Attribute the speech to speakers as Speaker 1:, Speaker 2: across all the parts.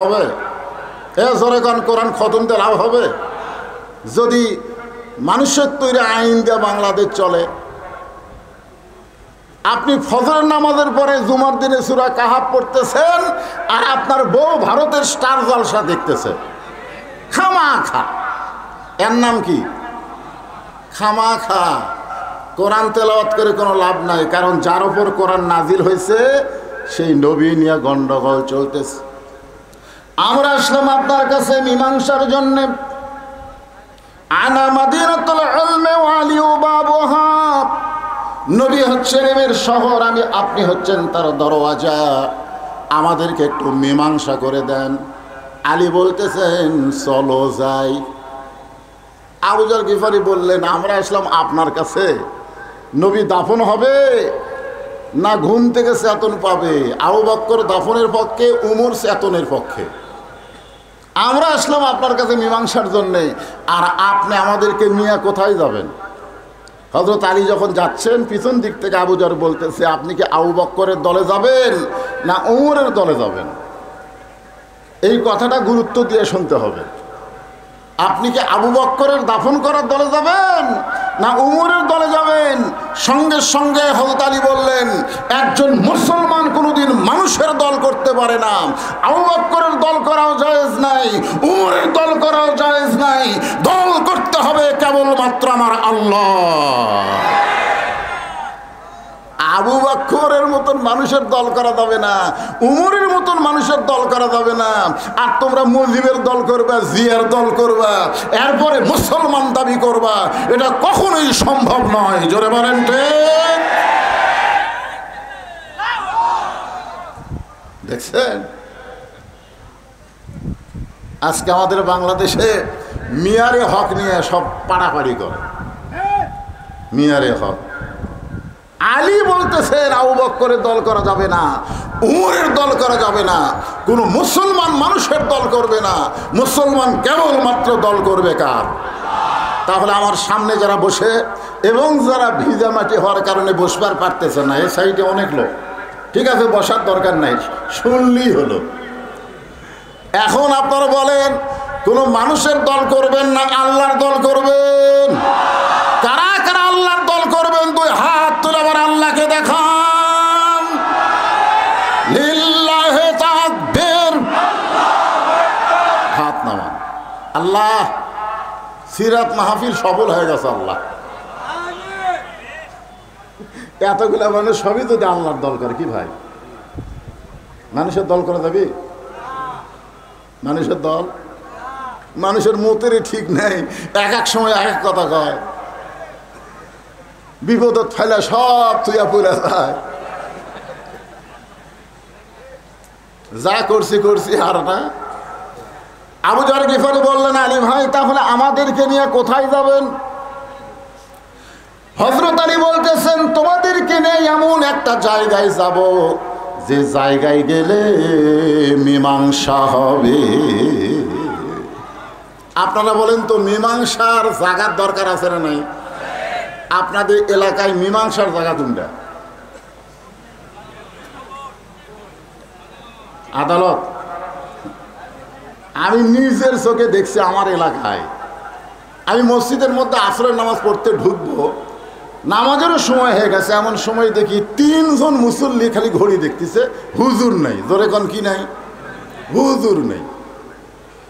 Speaker 1: হবে জোরে কোন কোরআন খতম দিয়ে লাভ হবে? যদি মানুষের তৈরি আইন দিয়ে বাংলাদেশ চলে, আপনি ফজরের নামাজের পরে জুমার দিনে সূরা কাহাফ পড়তেছেন আর আপনার বউ ভারতের স্টার জলসা দেখতেছে। খামাখা, এর নাম কি? খামাখা। কোরআন তেলাওয়াত করে কোনো লাভ নাই, কারণ যার উপর কোরআন নাজিল হয়েছে সেই নবী নিয়ে গন্ডগোল চলতেছে। আমরা আসলাম আপনার কাছে মীমাংসার জন্যে। আনা মাদিনাতুল ইলমি ওয়ালিউ বাবুহা, নবী হচ্ছেন এর শহর, আপনি হচ্ছেন তার দরওয়াজা, আমাদেরকে একটু মীমাংসা করে দেন। আলী বলতেছেন চলো যাই। আবু যর গিফারি বললেন আমরা আসলাম আপনার কাছে, নবী দাফন হবে না ঘুম থেকে চেতন পাবে? আবু বকর দাফনের পক্ষে, উমর চেতনের পক্ষে। আমরা আসলাম আপনার কাছে মীমাংসার জন্যে, আর আপনি আমাদেরকে নিয়ে কোথায় যাবেন? হযরত আলী যখন যাচ্ছেন পিছন দিক থেকে আবু যর বলতেছে আপনি কি আবু বকরের দলে যাবেন না উমরের দলে যাবেন? এই কথাটা গুরুত্ব দিয়ে শুনতে হবে। আপনি কি আবু বকরের দাফন করার দলে যাবেন না উমরের দলে যাবেন? সঙ্গে সঙ্গে হযরত আলী বললেন একজন মুসলমান কোনোদিন মানুষের দল করতে পারে না। আবু বকরের দল করাও জায়েজ নাই, উমরের দল করাও জায়েজ নাই। দল করতে হবে কেবলমাত্র আমার আল্লাহ। আবু বকরের মতন মানুষের দল করা যাবে না, উমরের মতন মানুষের দল করা যাবে না। আর তোমরা মুজিবের দল করবা, জিয়ার দল করবা, এরপরে মুসলমান দাবি করবা, এটা কখনোই সম্ভব নয়। জোরে বলেন ঠিক? দেখছেন আজকে আমাদের বাংলাদেশে মিয়ারে হক নিয়ে সব পাড়াপাড়ি করে। মিয়ারে হক। আলী বলতেছেন আবু বকরের দল করা যাবে না, উমরের দল করা যাবে না, কোনো মুসলমান মানুষের দল করবে না। মুসলমান কেবলমাত্র দল করবে কার? তাহলে আমার সামনে যারা বসে এবং যারা ভিজা মাটি হওয়ার কারণে বসবার পারতেছে না, এই সাইডে অনেক লোক, ঠিক আছে বসার দরকার নাই, শুনলেই হলো। এখন আপনারা বলেন কোনো মানুষের দল করবেন না আল্লাহর দল করবেন? কারা কারা আল্লাহর দল করবেন? দুই হাত তুলে আবার আল্লাহকে দেখান। লিল্লাহি তাকবীর। হাত নামান। আল্লাহ সিরাত মাহফিল সফল হয়ে গেছে। আল্লাহ এতগুলা মানুষ সবই যদি আল্লাহর দল করে, কি ভাই মানুষের দল করা যাবে? মানুষের দল, মানুষের মতেরই ঠিক নেই, এক এক সময় এক এক কথা কয়, বিপদত ফেলে সব তুইয়া পুরা যায়। যা করছি করছি আর না। আবু যর গিফারি বললেন আলী ভাই তাহলে আমাদেরকে নিয়ে কোথায় যাবেন? হযরত আলী বলতেছেন তোমাদেরকে নিয়ে এমন একটা জায়গায় যাব যে জায়গায় গেলে মীমাংসা হবে। আপনারা বলেন তো মীমাংসার জায়গার দরকার আছে না নাই? আপনাদের এলাকায় মীমাংসার জায়গা কোনটা? আদালত। আমি নিজের চোখে দেখছি আমার এলাকায়, আমি মসজিদের মধ্যে আসরের নামাজ পড়তে ঢুকবো, নামাজেরও সময় হয়ে গেছে, এমন সময় দেখি তিনজন মুসল্লি খালি ঘড়ি দেখতেছে, হুজুর নাই। জোরে কোন কি নাই? হুজুর নেই।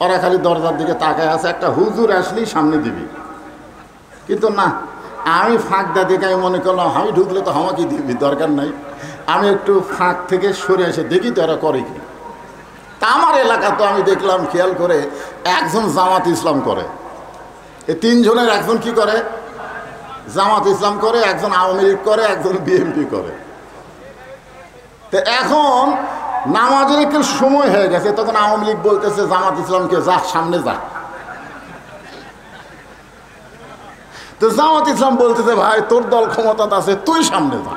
Speaker 1: ওরা খালি দরজার দিকে তাকায় আছে, একটা হুজুর আসলেই সামনে দিবি, কিন্তু না। আমি ফাঁক দেখে আমি মনে করলাম আমি ঢুকলে তো আমাকে দিবি, দরকার নাই। আমি একটু ফাঁক থেকে সরে এসে দেখি তো এরা করে কি। তা আমার এলাকা তো আমি দেখলাম খেয়াল করে একজন জামাত ইসলাম করে, এই তিনজনের একজন কি করে? জামাত ইসলাম করে, একজন আওয়ামী লীগ করে, একজন বিএনপি করে। তো এখন নামাজের একটু সময় হয়ে গেছে, তখন আওয়ামী লীগ বলতেছে জামাত ইসলামকে যা সামনে যা। তো জামাত ইসলাম বলতেছে ভাই তোর দল ক্ষমতা আছে, তুই সামনে যা।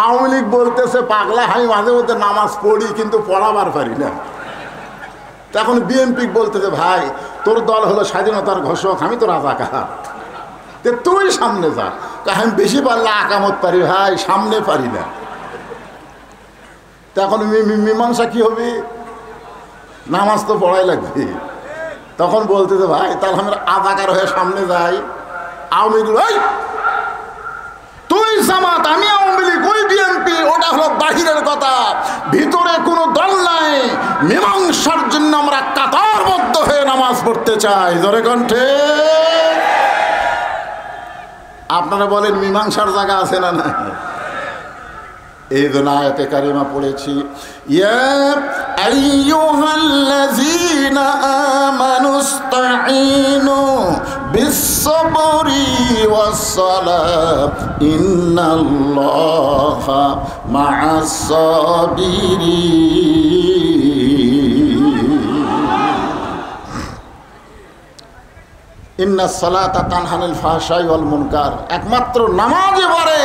Speaker 1: আওয়ামী লীগ বলতেছে পাগলা আমি মাঝে মধ্যে নামাজ পড়ি কিন্তু পড়াবার পারি না। তখন বিএনপি বলতেছে ভাই তোর দল হলো স্বাধীনতার ঘোষক, আমি তো রাজাকার, তুই সামনে যা। আমি বেশি পারলে আকামত পারি ভাই, সামনে পারি না। তখন মীমাংসা কি হবে? নামাজ তো পড়াই লাগবে। তখন বলতেছে ভাই তাহলে আমরা আধাকার হয়ে সামনে যাই, আওয়ামী লীগ ভাই তুই জামাত আমি আওয়ামী লীগ ওই বিএনপি, ওটা হলো বাহিরের কথা, ভিতরে কোনো দল নাই। মীমাংসার জন্য আমরা কাতারবদ্ধ হয়ে নামাজ পড়তে চাই। জোরে কণ্ঠে আপনারা বলেন মীমাংসার জায়গা আছে না? না, এই জন্য আয়াতে কারিমা পড়েছি, ইয়া আইয়ুহাল্লাযীনা আমানুস্তাঈনু বিস-সাবরি ওয়াস-সালাহ ইন্নাল্লাহা মা'আস-সাবিরিন। ইন্নাস সালাতা তানহা আনিল ফাহশাই ওয়াল মুনকার। একমাত্র নামাজে পারে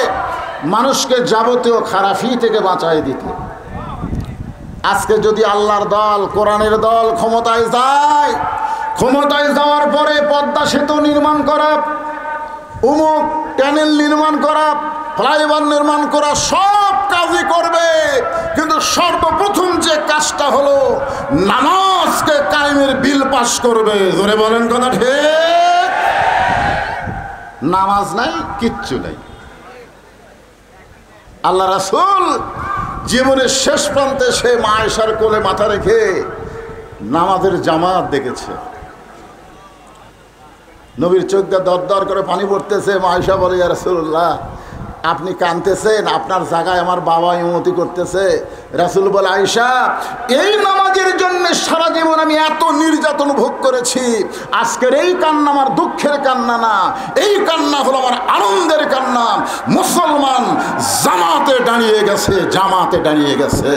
Speaker 1: মানুষকে যাবতীয় খারাপি থেকে বাঁচাই দিতে। আজকে যদি আল্লাহর দল, কোরআনের দল ক্ষমতায় যায়, ক্ষমতায় যাওয়ার পরে পদ্মা সেতু নির্মাণ করা, উমুক ট্যানেল নির্মাণ করা, ফ্লাইওভার নির্মাণ করা, সব কাজই করবে, কিন্তু সর্বপ্রথম যে কাজটা হলো নামাজকে কায়েমের বিল পাস করবে। ধরে বলেন কথা ঠিক? নামাজ নাই, কিচ্ছু নাই। আল্লাহ রাসূল জীবনের শেষ প্রান্তে সে মা আয়েশার কোলে মাথা রেখে নামাজের জামাত দেখেছে। নবীর চোখ দিয়ে দরদর করে পানি পড়তেছে। মা আয়েশা বলে, ইয়া রাসূলুল্লাহ আপনি কাঁদতেছেন, আপনার জায়গায় আমার বাবা ইমামতি করতেছে। রাসূল বলে, আয়েশা এই নামাজের জন্য সারা জীবন আমি এত নির্যাতন ভোগ করেছি, আজকের এই কান্না আমার দুঃখের কান্না না, এই কান্না হলো আমার আনন্দের কান্না। মুসলমান জামাতে দাঁড়িয়ে গেছে, জামাতে দাঁড়িয়ে গেছে।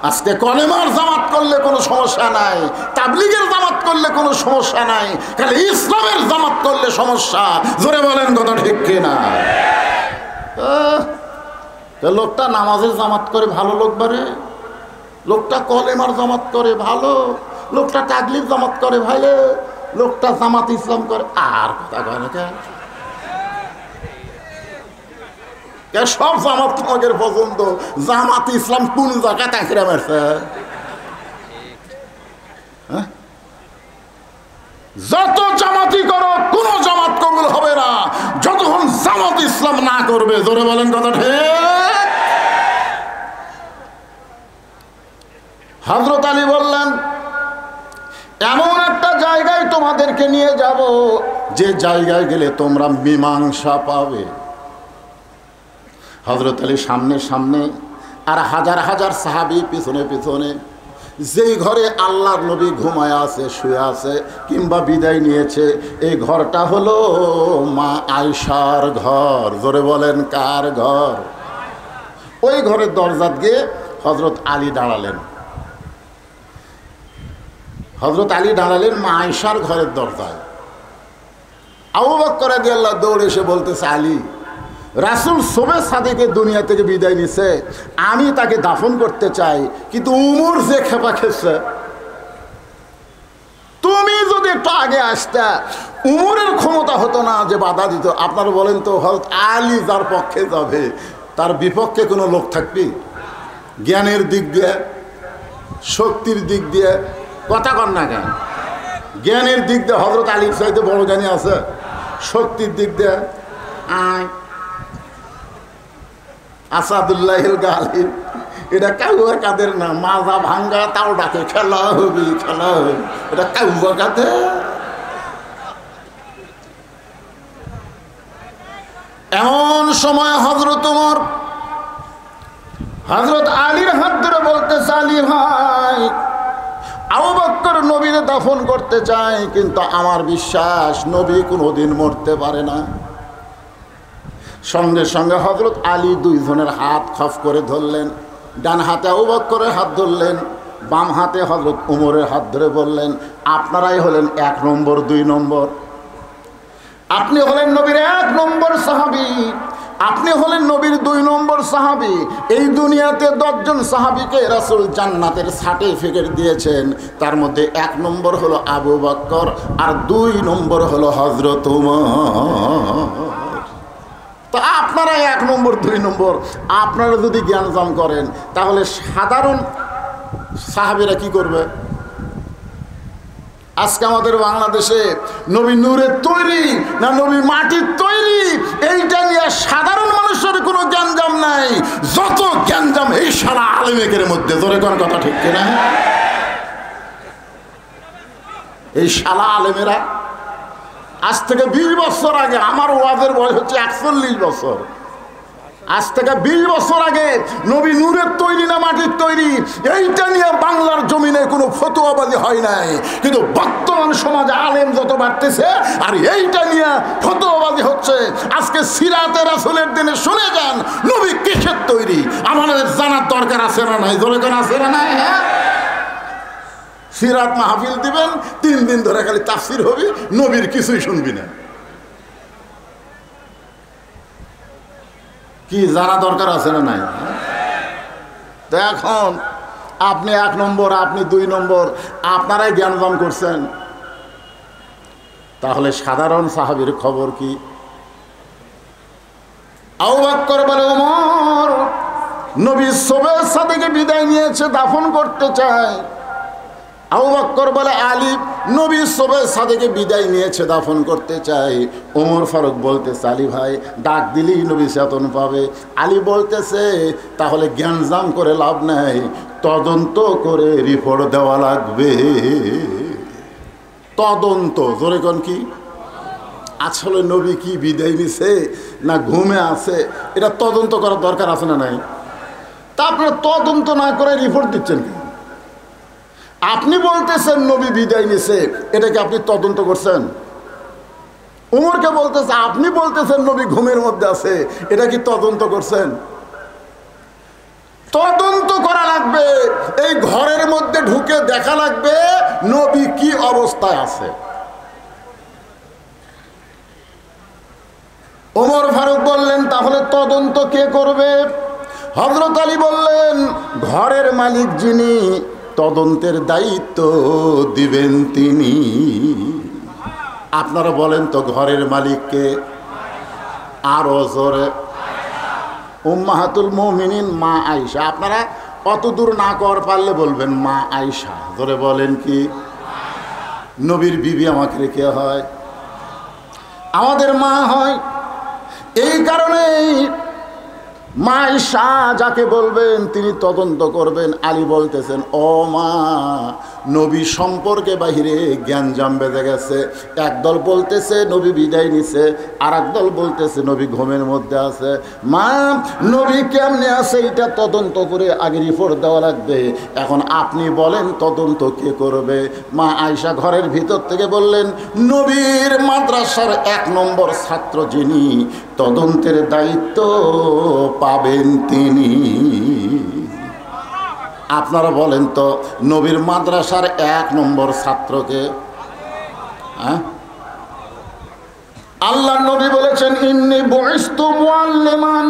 Speaker 1: আজকে কলেমার জামাত করলে কোনো সমস্যা নাই, তাবলীগের জামাত করলে কোনো সমস্যা নাই, খালি ইসলামের জামাত করলে সমস্যা। জোরে বলেন কথা ঠিক কিনা? লোকটা নামাজের জামাত করে ভালো লোক বারে, লোকটা কলেমার জামাত করে ভালো, লোকটা তাবলীগ জামাত করে ভালো, লোকটা জামাত ইসলাম করে আর কথা কয় না কে? সব জামাত তোমাদের পছন্দ, জামাত ইসলাম কোন জায়গায় তাকিরা মারছে? যত জামাতি করো কোন জামাত কবুল হবে না যতক্ষণ জামাত ইসলাম না করবে। জোরে বলেন কথা ঠিক? হযরত আলী বললেন, এমন একটা জায়গায় তোমাদেরকে নিয়ে যাব যে জায়গায় গেলে তোমরা মীমাংসা পাবে। হযরত আলী সামনে সামনে আর হাজার হাজার সাহাবী পিছনে পিছনে। যেই ঘরে আল্লাহর নবী ঘুমায় আছে, শুয়ে আছে, কিংবা বিদায় নিয়েছে, এই ঘরটা হলো মা আয়েশার ঘর। জোরে বলেন কার ঘর? ওই ঘরের দরজাত গিয়ে হযরত আলী দাঁড়ালেন। হযরত আলী দাঁড়ালেন মা আয়েশার ঘরের দরজায়। আবু বকর রাদিয়াল্লাহু দৌড়ে এসে বলতেছে, আলী রাসূল সোবে সাদিকে দুনিয়া থেকে বিদায় নিছে, আমি তাকে দাফন করতে চাই, কিন্তু উমর যে খেপা খেয়েছে, তুমি যদি একটু আগে আসতা উমরের ক্ষমতা হতো না যে বাধা দিত। আপনারা বলেন তো, হযরত আলী যার পক্ষে যাবে তার বিপক্ষে কোনো লোক থাকবে? জ্ঞানের দিক দিয়ে, শক্তির দিক দিয়ে, কথা কন না কেন? জ্ঞানের দিক দিয়ে হযরত আলীর চাইতে বড় জ্ঞানী আছে? শক্তির দিক দিয়ে আসাদুল্লাহিল গালিব, এটা কাউয়া কাদের না, মাজা ভাঙ্গা তাও ডাকে খেলা হবি, খেলা হবে, এটা কাউয়া কাদের। এমন সময় হযরত ওমর হযরত আলীর হাত ধরে বলতেছে, আলী ভাই আবু বকর নবীর দাফন করতে চায়, কিন্তু আমার বিশ্বাস নবী কোনোদিন মরতে পারে না। সঙ্গে সঙ্গে হযরত আলী দুইজনের হাত খফ করে ধরলেন। ডান হাতে আবু বকরের হাত ধরলেন, বাম হাতে হযরত ওমরের হাত ধরে বললেন, আপনারাই হলেন 1 নম্বর 2 নম্বর। আপনি হলেন নবীর 1 নম্বর সাহাবী, আপনি হলেন নবীর 2 নম্বর সাহাবী। এই দুনিয়াতে 10 জন সাহাবীকে রাসূল জান্নাতের সার্টিফিকেট দিয়েছেন, তার মধ্যে 1 নম্বর হলো আবু বকর আর 2 নম্বর হলো হযরত ওমর। তো আপনারা 1 নম্বর 2 নম্বর। আপনারা যদি জ্ঞান জাম করেন তাহলে সাধারণ সাহাবীরা কি করবে? আজকে আমাদের বাংলাদেশে নবী নূরের তৈরি না নবী মাটির তৈরি, এইটা নিয়ে সাধারণ মানুষের কোনো গ্যাঞ্জাম নাই। যত গ্যাঞ্জাম এই সারা আলেমেকের মধ্যে। জোরে কোন কথা ঠিক কিনা? এই শালা আলেমেরা আজ থেকে 20 বছর আগে, আমার ওয়াজের বয়স হচ্ছে 41 বছর, আজ থেকে 20 বছর আগে নবী নূরের তৈরি না মাটির তৈরি এইটা নিয়ে বাংলার জমিনে কোনো ফতোয়াবাজি হয় নাই। কিন্তু বর্তমান সমাজে আলেম যত বাড়তেছে আর এইটা নিয়ে ফতোয়াবাজি হচ্ছে। আজকে সিরাতে রাসূলের দিনে শুনে যান নবী কিসের তৈরি, আমাদের জানার দরকার আছে না নাই? জোরে করে আছে না নাই? হ্যাঁ, সিরাত মাহফিল দিবেন, 3 দিন ধরে খালি তাফসীর হবে, নবীর কিছুই শুনবি না। কি জানা দরকার আছে না নাই? তো এখন আপনি 1 নম্বর, আপনি 2 নম্বর, আপনারাই জ্ঞানদান করছেন। তাহলে সাধারণ সাহাবীর খবর কি? আবু বকর বলে ওমর নবী সবের সাথে বিদায় নিয়েছে, দাফন করতে চায়। আবু বকর বলে আলী নবী সবের সাথে বিদায় নিয়েছে, দাফন করতে চাই। ওমর ফারুক বলতেছে আলী ভাই ডাক দিলেই নবী চেতন পাবে। আলী বলতেছে তাহলে জ্ঞানজাম করে লাভ নাই, তদন্ত করে রিপোর্ট দেওয়া লাগবে। তদন্ত, জোরে কোন কি? আসলে নবী কি বিদায় নিছে না ঘুমে আছে, এটা তদন্ত করার দরকার আছে না নাই? তা আপনারা তদন্ত না করে রিপোর্ট দিচ্ছেন কি? আপনি বলতেছেন নবী বিদায় নিছে, এটাকে আপনি তদন্ত করছেন? উমরকে বলতেছে, আপনি বলতেছেন নবী ঘুমের মধ্যে আছে, এটা কি তদন্ত করছেন? তদন্ত করা লাগবে। এই ঘরের মধ্যে ঢুকে দেখা লাগবে নবী কি অবস্থায় আছে। ওমর ফারুক বললেন তাহলে তদন্ত কে করবে? হযরত আলী বললেন ঘরের মালিক যিনি, তদন্তের দায়িত্ব দিবেন তিনি। আপনারা বলেন তো ঘরের মালিককে? আরো জোরে। উম্মাহাতুল মুমিনিন মা আয়েশা। আপনারা অত দূর না কর পারলে বলবেন মা আয়েশা। জোরে বলেন কি? নবীর বিবি আমাকে রেখে হয়, আমাদের মা হয়। এই কারণেই মা আয়েশা যাকে বলবেন তিনি তদন্ত করবেন। আলী বলতেছেন ও মা, নবী সম্পর্কে বাহিরে জ্ঞানজাম বেঁধে গেছে। একদল বলতেছে নবী বিদায় নিছে, আর একদল বলতেছে নবী ঘুমের মধ্যে আছে। মা, নবী কেমনে আছে এটা তদন্ত করে আগে রিপোর্ট দেওয়া লাগবে। এখন আপনি বলেন তদন্ত কে করবে? মা আয়েশা ঘরের ভিতর থেকে বললেন নবীর মাদ্রাসার 1 নম্বর ছাত্র যিনি, তদন্তের দায়িত্ব পাবেন তিনি। আপনারা বলেন তো নবীর মাদ্রাসার 1 নম্বর ছাত্রকে? হ্যাঁ, আল্লাহ নবী বলেছেন ইন্নী বুইসতু মুআল্লিমান,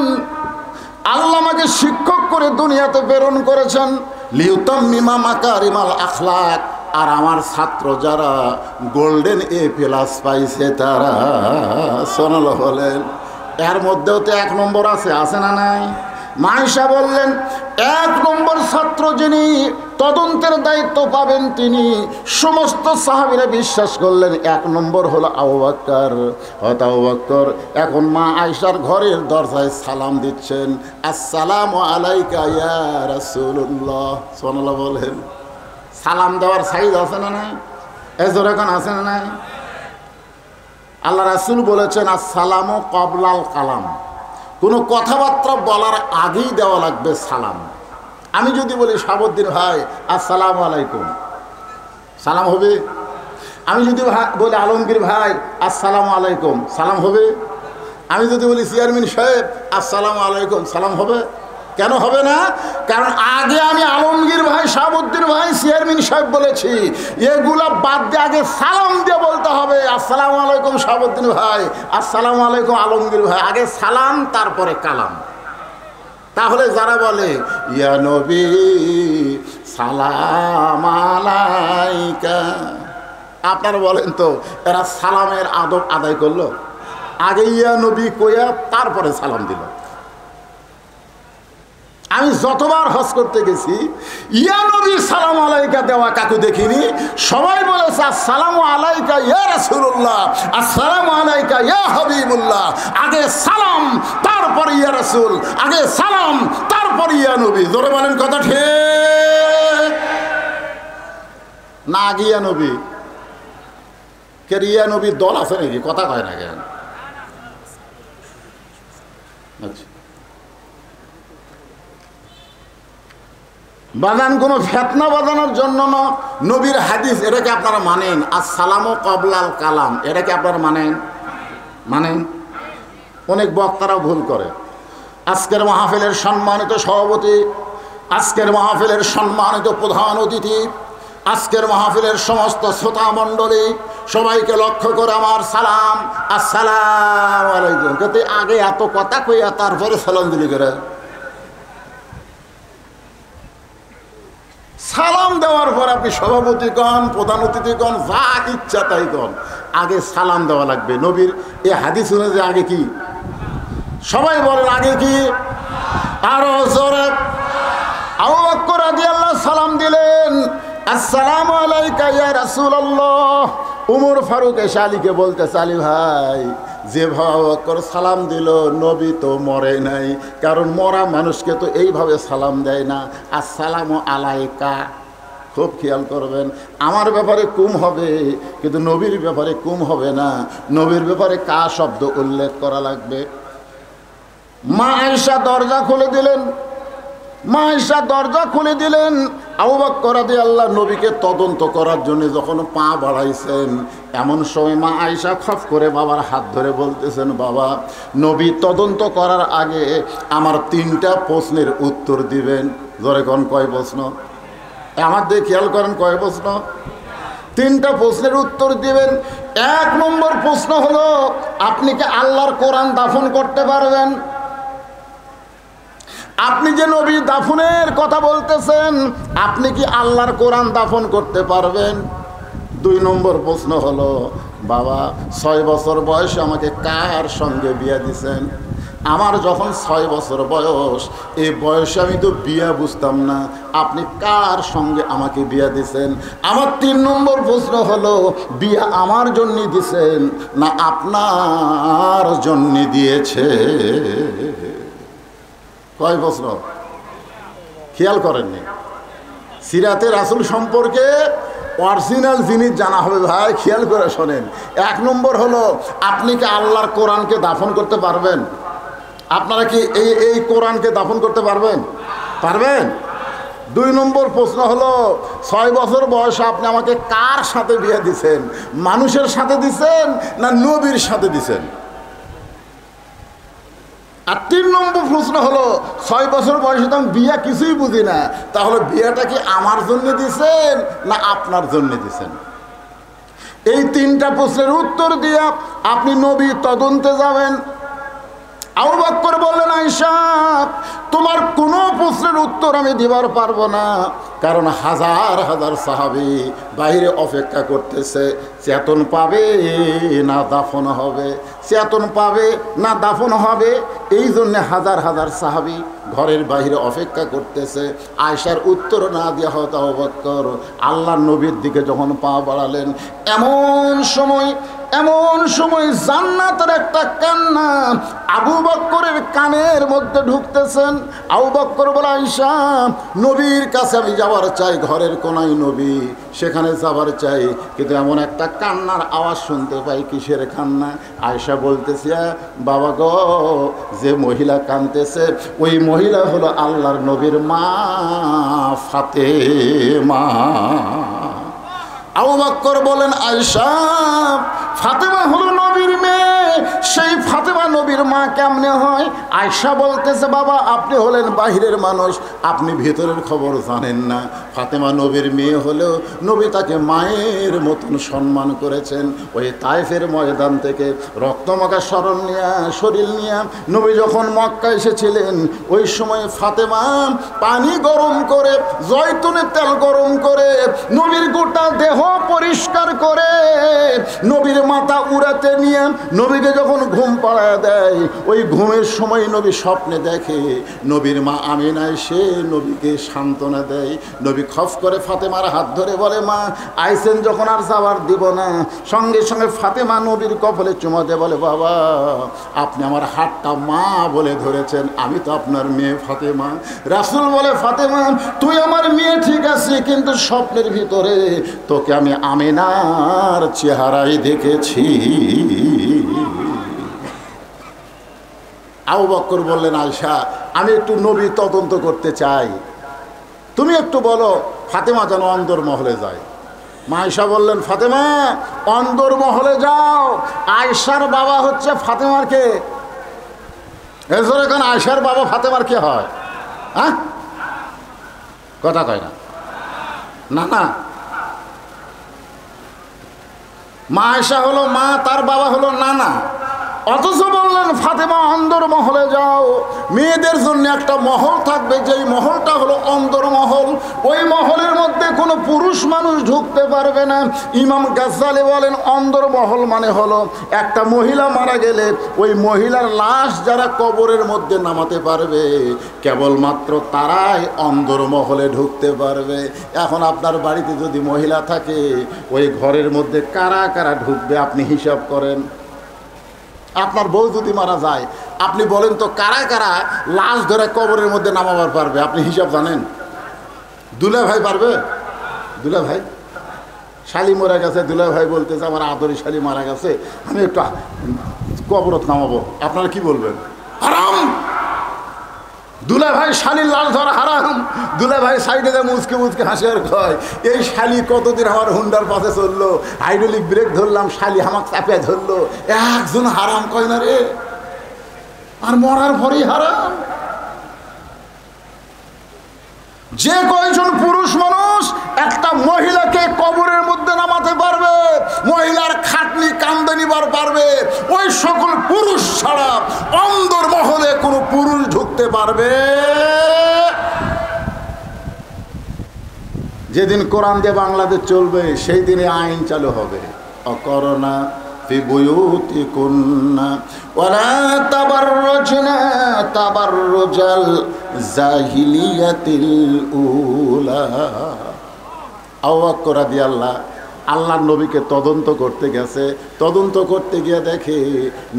Speaker 1: আল্লাহ আমাকে শিক্ষক করে দুনিয়াতে প্রেরণ করেছেন। লিউতাম্মিমা মাকারিমাল আখলাক, আর আমার ছাত্র যারা গোল্ডেন A+ পাইছে তারা সুবহানাল্লাহ বলেন। এর মধ্যেও তো 1 নম্বর আছে, আছে না নাই? মা আয়েশা বললেন 1 নম্বর ছাত্র যিনি, তদন্তের দায়িত্ব পাবেন তিনি। সমস্ত সাহাবীরা বিশ্বাস করলেন 1 নম্বর হলো আবু বকর। হযরত আবু বকর এখন মা আয়েশার ঘরের দরজায় সালাম দিচ্ছেন, আসসালামু আলাইকা ইয়া রাসূলুল্লাহ। সুবহানাল্লাহ বলেন। সালাম দেওয়ার সাইজ আছে না নাই? এজোর এখন আছে না নাই? আল্লাহ রাসূল বলেছেন আসসালামু ক্বাবলাল কালাম, কোনো কথাবার্তা বলার আগেই দেওয়া লাগবে সালাম। আমি যদি বলি শাহাবুদ্দিন ভাই আসসালামু আলাইকুম, সালাম হবে? আমি যদি বলি আলমগীর ভাই আসসালামু আলাইকুম, সালাম হবে? আমি যদি বলি চেয়ারম্যান সাহেব আসসালামু আলাইকুম, সালাম হবে? কেন হবে না? কারণ আগে আমি আলমগীর ভাই, শাহাবুদ্দিন ভাই, চেয়ারম্যান সাহেব বলেছি। এগুলা বাদ দিয়ে আগে সালাম দিয়ে বলতে হবে আসসালামু আলাইকুম শাহাবুদ্দিন ভাই, আসসালামু আলাইকুম আলমগীর ভাই। আগে সালাম তারপরে কালাম। তাহলে যারা বলে ইয়া নবী সালাম আলাইকা, আপনারা বলেন তো এরা সালামের আদব আদায় করলো? আগে ইয়া নবী কইয়া তারপরে সালাম দিল। আমি যতবার হজ করতে গেছি ইয়া নবী সালাম আলাইকা দেওয়া কাকু দেখিনি। সবাই বলেছে আসসালামু আলাইকা ইয়া রাসূলুল্লাহ, আসসালামু আলাইকা ইয়া হাবিবুল্লাহ। আগে সালাম তারপর ইয়া রাসূল, আগে সালাম তারপর ইয়া নবী। জোরে বলেন কথা ঠিক না? আগে ইয়া নবী কে? ইয়া নবী দল আছে নাকি? কথা কয় না কেন? আচ্ছা বাজান কোনো ফেতনা বাজানোর জন্য না, নবীর হাদিস এটাকে আপনারা মানেন। আসসালামু ক্বাবলাল কালাম এটাকে আপনারা মানেন? অনেক বক্তারা ভুল করে। আজকের মাহফিলের সম্মানিত সভাপতি, আজকের মাহফিলের সম্মানিত প্রধান অতিথি, আজকের মাহফিলের সমস্ত শ্রোতা মণ্ডলী, সবাইকে লক্ষ্য করে আমার সালাম, আসসালামু আলাইকুম। কিন্তু আগে এত কথা কইয়া তারপরে সালাম দিলি করে। সালাম দেওয়ার পর আপনি সভাপতি কন, প্রধান অতিথি কন, যা ইচ্ছা তাই কন, আগে সালাম দেওয়া লাগবে। নবীর এই হাদিস অনুযায়ী আগে কি? সবাই বলেন আগে কি? আরো জোরে। আবু বকর রাদিয়াল্লাহু সালাম দিলেন, আসসালামু আলাইকা ইয়া রাসূলুল্লাহ। উমর ফারুক এসে আলীকে বলতেছে, আলী ভাই যেভাবে আবু বকর সালাম দিল, নবী তো মরে নাই, কারণ মরা মানুষকে তো এইভাবে সালাম দেয় না। আসসালামু আলাইকা। খুব খেয়াল করবেন, আমার ব্যাপারে কুম হবে কিন্তু নবীর ব্যাপারে কুম হবে না। নবীর ব্যাপারে কা শব্দ উল্লেখ করা লাগবে। মা আয়েশা দরজা খুলে দিলেন, মা আয়েশা দরজা খুলে দিলেন। আবু বকর রাদিয়াল্লাহু নবীকে তদন্ত করার জন্য যখন পা বাড়াইছেন, এমন সময় মা আয়েশা খপ করে বাবার হাত ধরে বলতেছেন, বাবা নবী তদন্ত করার আগে আমার 3টা প্রশ্নের উত্তর দিবেন। জোরে কোন কয় প্রশ্ন? আমার দিয়ে খেয়াল করেন কয় প্রশ্ন? 3টা প্রশ্নের উত্তর দিবেন। 1 নম্বর প্রশ্ন হলো, আপনি কি আল্লাহর কোরআন দাফন করতে পারবেন? আপনি যে নবী দাফনের কথা বলতেছেন, আপনি কি আল্লাহর কোরআন দাফন করতে পারবেন? 2 নম্বর প্রশ্ন হলো, বাবা 6 বছর বয়সে আমাকে কার সঙ্গে বিয়ে দিছেন? আমার যখন 6 বছর বয়স, এই বয়সে আমি তো বিয়া বুঝতাম না, আপনি কার সঙ্গে আমাকে বিয়া দিছেন? আমার 3 নম্বর প্রশ্ন হলো, বিয়া আমার জন্য দিছেন না আপনার জন্য দিয়েছে? কয় প্রশ্ন? খেয়াল করেননি? সিরাতে রাসূল সম্পর্কে অরিজিনাল জিনিস জানা হবে ভাই, খেয়াল করে শোনেন। 1 নম্বর হলো, আপনি কি আল্লাহর কোরআনকে দাফন করতে পারবেন? আপনারা কি এই কোরআনকে দাফন করতে পারবেন? 2 নম্বর প্রশ্ন হলো, 6 বছর বয়সে আপনি আমাকে কার সাথে বিয়ে দিছেন? মানুষের সাথে দিছেন না নবীর সাথে দিছেন? আর 3 নম্বর প্রশ্ন হলো, 6 বছর বয়সে তো আমি বিয়া কিছুই বুঝি না, তাহলে বিয়াটা কি আমার জন্য দিছেন না আপনার জন্য দিছেন? এই 3টা প্রশ্নের উত্তর দিয়ে আপনি নবী তদন্তে যাবেন। আবু বকর বললেন, আয়েশা তোমার কোনো প্রশ্নের উত্তর আমি দিবার পারবো না, কারণ হাজার হাজার সাহাবী বাইরে অপেক্ষা করতেছে, চেতন পাবে না দাফন হবে, চেতন পাবে না দাফন হবে। এই জন্যে হাজার হাজার সাহাবী ঘরের বাইরে অপেক্ষা করতেছে। আয়েশার উত্তর না দেওয়া হতো আবু বকর আল্লাহর নবীর দিকে যখন পা বাড়ালেন, এমন সময় জান্নাতের একটা কান্না আবু বকরের কানের মধ্যে ঢুকতেছেন। আবু বকর বলে, আয়েশা নবীর কাছে আমি যাবার চাই, ঘরের কোনায় নবী, সেখানে যাবার চাই, কিন্তু এমন একটা কান্নার আওয়াজ শুনতে পাই। কিসের কান্না? আয়েশা বলতেছে, বাবা গো, যে মহিলা কাঁদতেছে ওই মহিলা হলো আল্লাহর নবীর মা ফাতেমা। আবু বকর বলেন, আয়েশা ফাতেমা হলো নবীর মেয়ে, সেই ফাতেমা নবীর মা কেমনে হয়? আয়েশা বলতেছে, বাবা আপনি হলেন বাহিরের মানুষ, আপনি ভিতরের খবর জানেন না। ফাতেমা নবীর মেয়ে হলেও নবী তাকে মায়ের মতন সম্মান করেছেন। ওই তায়েফের ময়দান থেকে রক্তমাখা শরীর নিয়ে নবী যখন মক্কা এসেছিলেন, ওই সময় ফাতেমা পানি গরম করে, জয়তুনের তেল গরম করে, নবীর গোটা দেহ পরিষ্কার করে, নবীর মাথা উড়াতে নিয়ে নবীকে যখন ঘুম পাড়ায় দেয়, ওই ঘুমের সময় নবী স্বপ্নে দেখে নবীর মা আমিনা এসে নবীকে সান্ত্বনা দেয়। নবী খফ করে ফাতেমার হাত ধরে বলে, মা আইসেন যখন আর যাওয়ার দিব না। সঙ্গে সঙ্গে ফাতেমা নবীর কপালে চুমা দিয়ে বলে, বাবা আপনি আমার হাতটা মা বলে ধরেছেন, আমি তো আপনার মেয়ে ফাতেমা। রাসূল বলে, ফাতেমা তুই আমার মেয়ে ঠিক আছে, কিন্তু স্বপ্নের ভিতরে তোকে আমি আমিনার চেহারাই দেখেছি। আবু বকর বললেন, আয়েশা আমি একটু নবী তদন্ত করতে চাই, তুমি একটু বলো ফাতেমা যেন অন্দরমহলে যায়। মা আয়েশা বললেন, ফাতেমা অন্দরমহলে যাও। আয়েশার বাবা হচ্ছে ফাতেমার কে? এজন্য এখন আয়েশার বাবা ফাতেমার কে হয়? হ্যাঁ, কথা কয় না, না না, মা আয়েশা হলো মা, তার বাবা হলো নানা। অথচ বললেন ফাতেমা অন্দরমহলে যাও, মেয়েদের জন্য একটা মহল থাকবে, যেই মহলটা হলো অন্দরমহল। ওই মহলের মধ্যে কোনো পুরুষ মানুষ ঢুকতে পারবে না। ইমাম গাজ্জালি বলেন অন্দরমহল মানে হলো একটা মহিলা মারা গেলে ওই মহিলার লাশ যারা কবরের মধ্যে নামাতে পারবে কেবলমাত্র তারাই অন্দরমহলে ঢুকতে পারবে। এখন আপনার বাড়িতে যদি মহিলা থাকে, ওই ঘরের মধ্যে কারা কারা ঢুকবে আপনি হিসাব করেন। আপনার বউ যদি মারা যায়, আপনি বলেন তো কারা কারা লাশ ধরে কবরের মধ্যে নামাবার পারবে? আপনি হিসাব জানেন? দুলা ভাই পারবে? দুলা ভাই শালি মারা গেছে, দুলা ভাই বলতেছে আমার আদরি শালি মারা গেছে, আমি একটু কবরত নামাবো, আপনারা কি বলবেন? হারাম। দুলা ভাই শালির লাশ ধরা হারাম। দুলা ভাই সাইডে যায় মুচকে মুচকে হাসি আর কয়, এই শালি কতদিন আমার হুন্ডার পাশে চললো, হাইড্রোলিক ব্রেক ধরলাম, শালি আমাকে চাপিয়ে ধরলো, একজন হারাম কয় না রে, আর মরার পরেই হারাম। যে কয়জন পুরুষ মানুষ একটা মহিলাকে কবরের মধ্যে নামাতে পারবে, মহিলার খাটনি কান্দে নিবার পারবে, ওই সকল পুরুষ ছাড়া অন্দরমহলে কোনো পুরুষ ঢুকতে পারবে। যেদিন কোরআন দিয়ে বাংলাদেশ চলবে সেই দিনে আইন চালু হবে, অকরনা ফি বুয়ুতিকুন্না ওয়ালা তাবাররুজনা তাবাররুজাল জাহিলিয়াতিল উলা। আবু বকর রাদিয়াল্লাহু আল্লাহর নবীকে তদন্ত করতে গেছে, তদন্ত করতে গিয়ে দেখে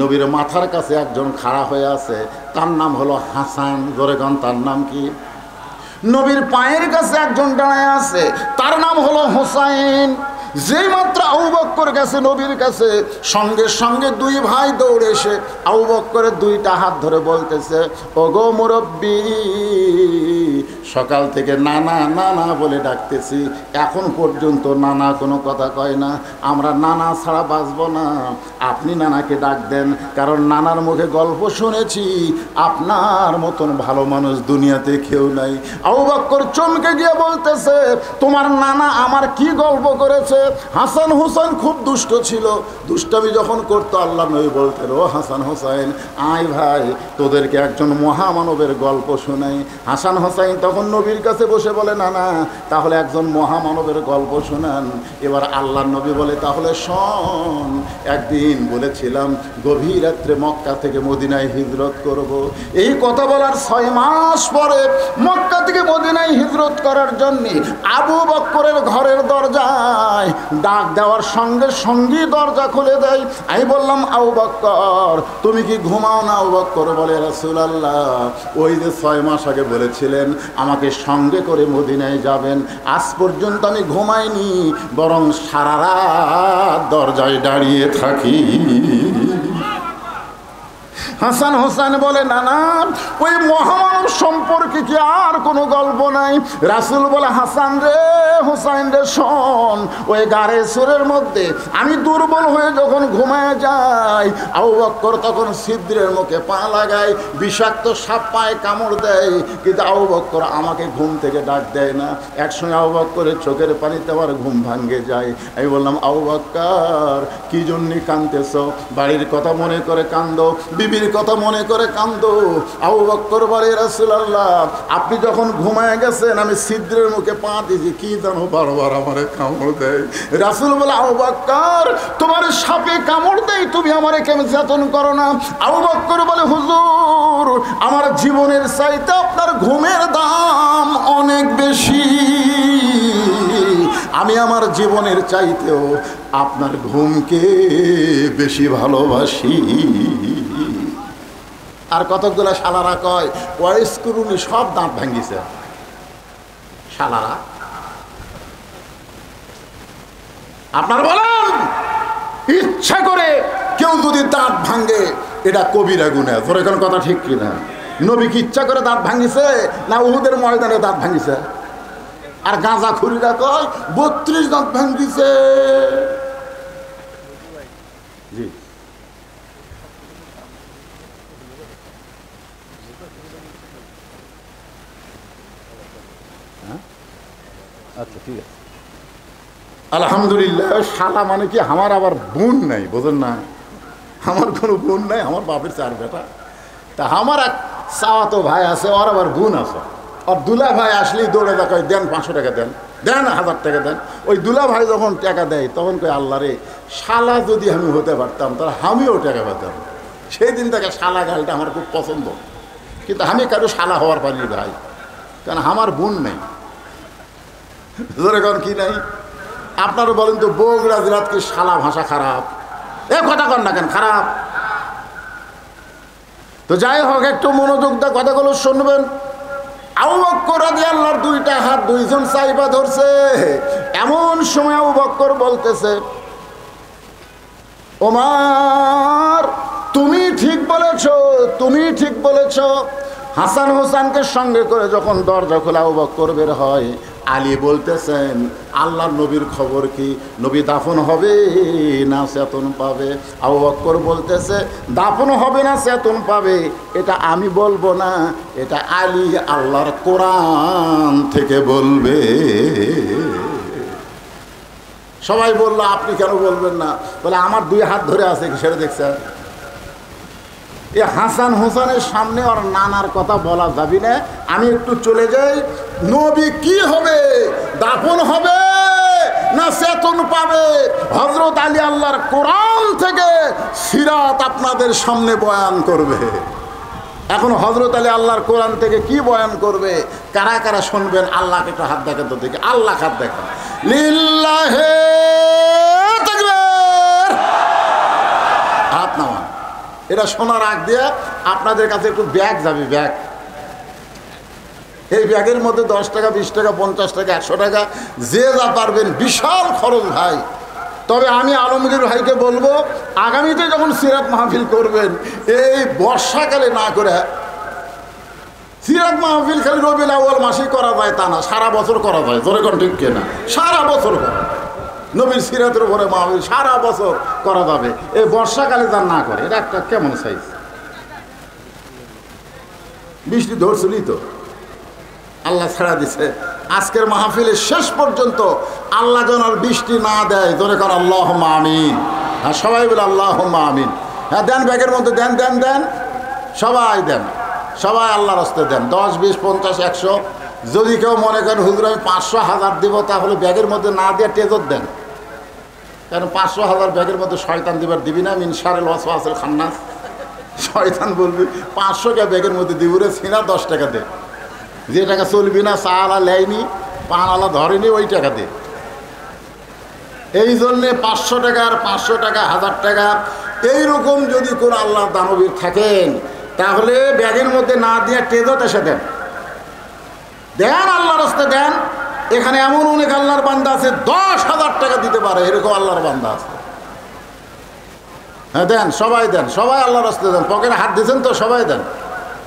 Speaker 1: নবীর মাথার কাছে একজন খাড়া হয়ে আছে, তার নাম হলো হাসান। জোরে গান, তার নাম কি? নবীর পায়ের কাছে একজন দাঁড়ায় আছে, তার নাম হলো হোসাইন। যেই মাত্র আবু বকর গেছে নবীর কাছে, সঙ্গে সঙ্গে দুই ভাই দৌড়ে এসে আবু বকরের দুইটা হাত ধরে বলতেছে, ওগো মুরব্বি, সকাল থেকে নানা নানা বলে ডাকতেছি, এখন পর্যন্ত নানা কোনো কথা কয় না, আমরা নানা ছাড়া বাঁচব না, আপনি নানাকে ডাক দেন, কারণ নানার মুখে গল্প শুনেছি আপনার মতন ভালো মানুষ দুনিয়াতে কেউ নাই। আবু বকর চমকে গিয়ে বলতেছে, তোমার নানা আমার কি গল্প করেছে? হাসান হোসেন খুব দুষ্ট ছিল, দুষ্টামি যখন করতো আল্লাহ নবী বলতেন, ও হাসান হোসেন আয় ভাই, তোদেরকে একজন মহামানবের গল্প শোনাই। হাসান হোসেন তখন নবীর কাছে বসে বলে, না না, তাহলে একজন মহামানবের গল্প শোনান। এবার আল্লাহ নবী বলে, তাহলে শোন, একদিন বলেছিলাম গভীর রাত্রে মক্কা থেকে মদিনায় হিজরত করব। এই কথা বলার 6 মাস পরে মক্কা থেকে মদিনায় হিজরত করার জন্যে আবু বকরের ঘরের দরজায় ডাক দেওয়ার সঙ্গে সঙ্গেই দরজা খুলে দেয়। আমি বললাম, আবু বকর তুমি কি ঘুমাও না? আবু বকর বলে, রাসূলুল্লাহ ওই যে 6 মাস আগে বলেছিলেন আমাকে সঙ্গে করে মদিনায় যাবেন, আজ পর্যন্ত আমি ঘুমাইনি, বরং সারা রাত দরজায় দাঁড়িয়ে থাকি। হাসান হোসেন বলে, না না, ওই মহামানব সম্পর্কে কি আর কোনো গল্প নাই? রাসূল বলে, হাসান রে, হোসাইন রে, শোন, ওই গাড়ে সুরের মধ্যে আমি দুর্বল হয়ে যখন ঘুমায় যাই, আবু বকর তখন ছিদ্রের মুখে পা লাগায়, বিষাক্ত সাপ পায়ে কামড় দেয়, কিন্তু আবু বকর আমাকে ঘুম থেকে ডাক দেয় না। একসঙ্গে আবু বকরের চোখের পানিতে আমার ঘুম ভাঙ্গে যায়। আমি বললাম, আবু বকর কি জন্য কাঁদতেছ? বাড়ির কথা মনে করে কান্দো, বিবির নবীর কথা মনে করে কান্দো। আবু বকর বলে রাসূলুল্লাহ আপনি যখন ঘুমায় গেছেন আমি ছিদ্রের মুখে পা দিয়েছি, কি জানো বারবার আমারে কামড় দেয়। রাসূল বলে আবু বকর তোমার সাপে কামড় দেয়, তুমি আমারে কেমন যাতন করো না। আবু বকর বলে হুজুর আমার জীবনের চাইতে আপনার ঘুমের দাম অনেক বেশি, আমি আমার জীবনের চাইতেও আপনার ঘুমকে বেশি ভালোবাসি। আর কতকগুলো শালারা কয় ওয়াইস করুনি সব দাঁত ভাঙ্গিছে। শালারা আপনার বলেন ইচ্ছা করে কেউ যদি দাঁত ভাঙ্গে এটা কবিরা গুনাহ, ধরে কোন কথা ঠিক কিনা? নবী কি ইচ্ছা করে দাঁত ভাঙ্গিছে না উহুদের ময়দানে দাঁত ভাঙ্গিছে? আর গাঁজা খুরিরা কয় 32 দাঁত ভাঙ্গিছে। জি আচ্ছা ঠিক আছে আলহামদুলিল্লাহ। শালা মানে কি আমার আবার বোন নাই, বোঝেন না? আমার কোনো বোন নাই, আমার বাপের 4 বেটা। তা আমার এক চাওয়াতো ভাই আছে, ওর আবার বোন আছে। আর দুলা ভাই আসলেই দৌড়ে দেখায় দেন 500 টাকা দেন, দেন 1000 টাকা দেন। ওই দুলা ভাই যখন টাকা দেয় তখন কই আল্লাহ রে শালা যদি আমি হতে পারতাম তাহলে আমিও টাকা পেতাম। সেই দিন থেকে শালা গালটা আমার খুব পছন্দ, কিন্তু আমি কারো শালা হওয়ার পারিনি ভাই, কারণ আমার বোন নেই। এখন কি নাই? আপনারা বলেন তো বগুড়া জেলার কি শালা ভাষা খারাপ? এ কথা কন না কেন খারাপ? তো যাই হোক একটু মনোযোগ দিয়ে কথাগুলো শুনবেন। আবু বকর রাদিয়াল্লাহু দুইটা হাত দুইজন চাইবা ধরছে। এমন সময় আবু বকর বলতেছে ওমর তুমি ঠিক বলেছো, তুমি ঠিক বলেছো। হাসান হোসেনকে সঙ্গে করে যখন দরজা খোলা আবু বকর বের হয়, আলী বলতেছেন আল্লাহর নবীর খবর কি, নবী দাফন হবে না চেতন পাবে? আবু বকর বলতেছে দাফন হবে না চেতন পাবে এটা আমি বলবো না, এটা আলী আল্লাহর কোরআন থেকে বলবে। সবাই বললো আপনি কেন বলবেন না? বলে আমার 2 হাত ধরে আছে কি সেটা দেখছেন? এ হাসান হোসেনের সামনে ওর নানার কথা বলা যাবি না। আমি একটু চলে যাই। নবী কি হবে, দাফন হবে না চেতন পাবে? হযরত আলী আল্লাহর কোরআন থেকে সিরাত আপনাদের সামনে বয়ান করবে। এখন হযরত আলী আল্লাহর কোরআন থেকে কি বয়ান করবে? কারা কারা শুনবেন? আল্লাহকে একটু হাত দেখেন তো দেখি। আল্লাহ হাত দেখেন। লিল্লাহে তাকবীর। হাত নামান। এটা শোনার আগ দিয়ে আপনাদের কাছে একটু ব্যাগ যাবে, ব্যাগ। এই ব্যাগের মধ্যে 10 টাকা 20 টাকা 50 টাকা 100 টাকা যে যা পারবেন, বিশাল খরচ ভাই। তবে আমি আলমগীর ভাইকে বলবো আগামীতে যখন সিরাত মাহফিল করবেন এই বর্ষাকালে না করে, সিরাত মাহফিল খালি রবিউল আউয়াল মাসেই করা যায় তা না, সারা বছর করা যায়। জোরে কোন ঠিক কিনা? সারা বছর করা নবীর সিরাতের উপরে মাহফিল সারা বছর করা যাবে। এই বর্ষাকালে যার না করে এটা একটা কেমন সাইজ? বৃষ্টি ধরছিলি তো আল্লাহ ছাড়া দিছে। আজকের মাহফিলের শেষ পর্যন্ত আল্লাহ যেন আর বৃষ্টি না দেয়। জোরে কর আল্লাহুম্মা আমিন। হ্যাঁ সবাই বলে আল্লাহুম্মা আমিন। হ্যাঁ দেন, ব্যাগের মধ্যে দেন দেন দেন, সবাই দেন, সবাই আল্লাহর রাস্তে দেন। 10 20 50 100। যদি কেউ মনে করেন হুজুর আমি 500 1000 দিব, তাহলে ব্যাগের মধ্যে না দিয়ে টেজত দেন। কারণ 500 1000 ব্যাগের মধ্যে শয়তান দিবি না, মিন শারিল ওয়াসওয়াসিল খান্নাস। শয়তান বলবি 500 টাকা ব্যাগের মধ্যে দিব রে সিনা, 10 টাকা দে। যে টাকা চলবি না, চালা লেয়নি, পানালা ধরেনি, ওই টাকা দে। এই জন্যে 500 টাকা আর 500 টাকা 1000 টাকা এইরকম যদি কোনো আল্লাহর দানবীর থাকেন তাহলে ব্যাগের মধ্যে না দিয়ে টেজত এসে দেন, দেন আল্লাহর রাস্তায় দেন। এখানে এমন অনেক আল্লাহর বান্দা আছে 10,000 টাকা দিতে পারে, এরকম আল্লাহর বান্দা আছে। হ্যাঁ দেন, সবাই দেন, সবাই আল্লাহর রাস্তায় দেন। পকেটে হাত দিয়েছেন তো সবাই দেন।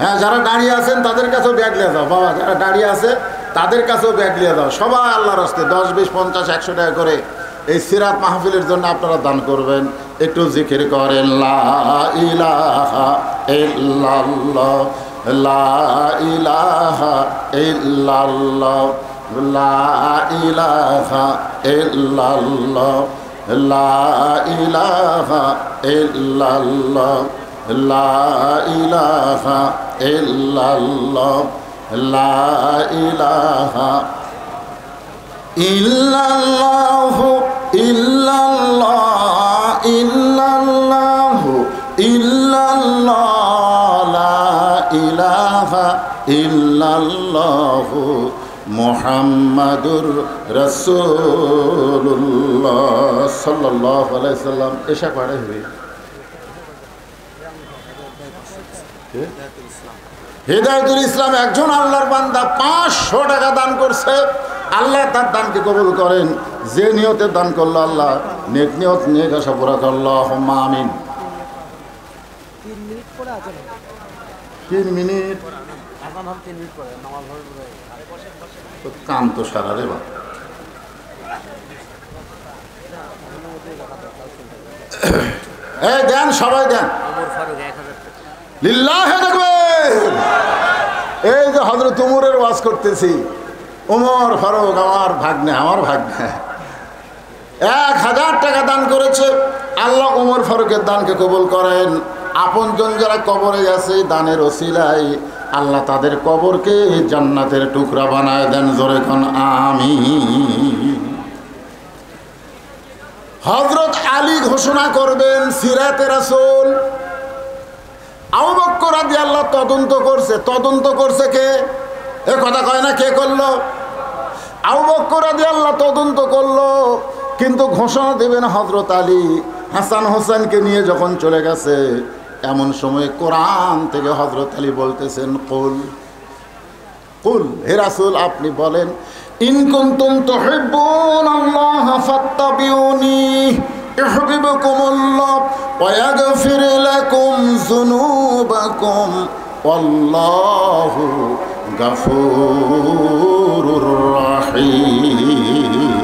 Speaker 1: হ্যাঁ যারা দাঁড়িয়ে আছেন তাদের কাছেও ব্যাগ নিয়ে যাও বাবা, যারা দাঁড়িয়ে আছে তাদের কাছেও ব্যাগ নিয়ে যাও। সবাই আল্লাহর রাস্তায় 10 20 50 100 টাকা করে এই সিরাত মাহফিলের জন্য আপনারা দান করবেন। একটু জিকির করেন লা ইলাহা ইল্লাল্লাহ, লা ইলাহা ইল্লাল্লাহ, লা ইলাহা ইল্লাল্লাহ, লা ইলাহা ইল্লাল্লাহ, লা ইলাহা ইল্লাল্লাহ লা ইলাহা ইল্লাল্লাহু ইল্লাল্লাহ ইল্লাল্লাহু ইল্লাল্লাহ লা ইলাহা ইল্লাল্লাহু মুহাম্মাদুর রাসূলুল্লাহ সাল্লাল্লাহু আলাইহি সাল্লাম। এশা পড়ে হবে হিদায়াতুল ইসলাম একজন আল্লাহর বান্দা 500 টাকা দান করছে। আল্লাহ তার দানকে কবুল করেন। যে নিয়তে দান করলো আল্লাহ নেক নিয়ত নিয়ে আশা পুরা করলো। আল্লাহুম্মা আমিন। 3 মিনিট কাম তো সারা রে বা এই দেন, সবাই দেন লিল্লাহে তাকবীর। এই যে হযরত ওমরের ওয়াজ করতেছি, ওমর ফারুক আমার ভাগ্নে 1000 টাকা দান করেছে। আল্লাহ ওমর ফারুকের দানকে কবুল করেন। আপনজন যারা কবরে গেছে দানের ওসিলায় আল্লাহ তাদের কবরকে জান্নাতের টুকরা বানায় দেন। জোরে কোন আমিন। হযরত আলী ঘোষণা করবেন সিরাতে রাসূল। আবু বকর রাদিয়াল্লাহু তদন্ত করছে কে? এ কথা কয় না, কে করলো? আবু বকর রাদিয়াল্লাহু তদন্ত করলো, কিন্তু ঘোষণা দেবেন হযরত আলী। হাসান হোসেনকে নিয়ে যখন চলে গেছে, এমন সময় কোরআন থেকে হযরত আলী বলতেছেন কুল কুল, হে রাসূল আপনি বলেন, ইন কুনতুম তুহিব্বুনাল্লাহ ফাত্তাবিউনি ইউহিব্বুকুমুল্লাহ ওয়া ইয়াগফির লাকুম যুনুবাকুম ওয়াল্লাহু গাফুরুর রাহিম।